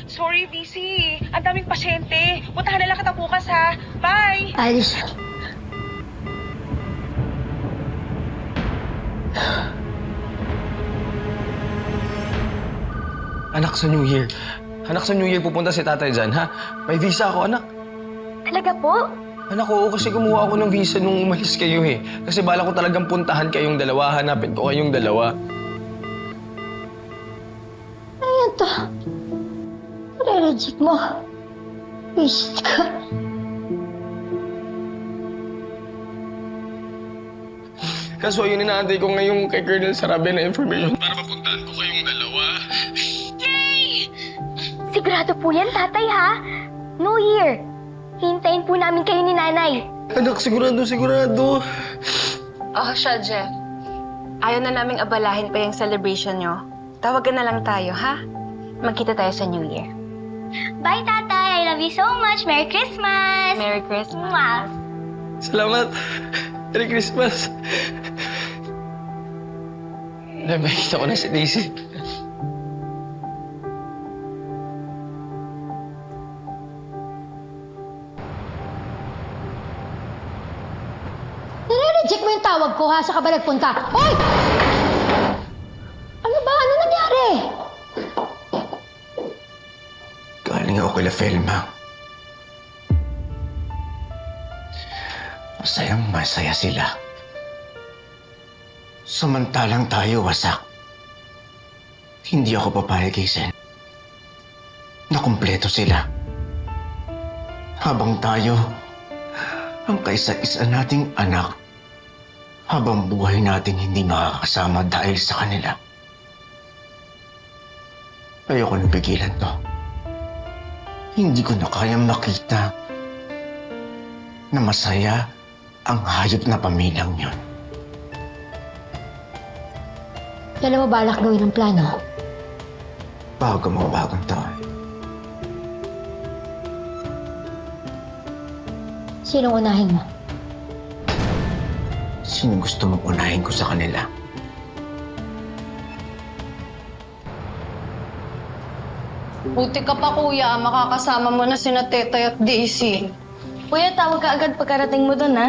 Sorry, busy. Ang daming pasyente. Puntahan na lang kita bukas, ha? Bye! Alice. Anak, sa New Year. Anak, sa New Year pupunta si tatay dyan, ha? May visa ako, anak. Talaga po? Anak, oo, kasi kumuha ako ng visa nung umalis kayo, eh. Kasi bala ko talagang puntahan kayong dalawa, hanapin ko kayong dalawa. Ayan to. Re-reject mo. Wish ka. Kaso yun inaantay ko ngayong kay Colonel Sarabe na information para mapuntahan ko kayong dalawa. Sigurado po yan, tatay, ha? New Year. Hintayin po namin kayo ni nanay. Anak, sigurado. Siya, Jeff. Ayaw na naming abalahin pa yung celebration nyo. Tawagan na lang tayo, ha? Magkita tayo sa New Year. Bye, tatay. I love you so much. Merry Christmas. Merry Christmas. Mwah. Salamat. Merry Christmas. Nakita ko na si Daisy. Nire-reject mo yung tawag ko, ha? Sa ka ba nagpunta? Hoy! Ano ba? Ano nangyari? Galing ako kila Felma. Masayang masaya sila. Samantalang tayo wasak. Hindi ako papayag, Hazel. Nakumpleto sila. Habang tayo, ang kaisa-isa nating anak, habang buhay natin hindi makakasama dahil sa kanila. Ayoko nang pigilan to. Hindi ko na kayang makita na masaya ang hayop na pamilyang yun. Kailan mo balak gawin ang plano? Bago mo bagong taon. Sinong unahin mo? Sino gusto mong unahin ko sa kanila? Buti ka pa, kuya. Makakasama mo na sina Tetay at Daisy. Kuya, tawag ka agad pagkarating mo doon, ha?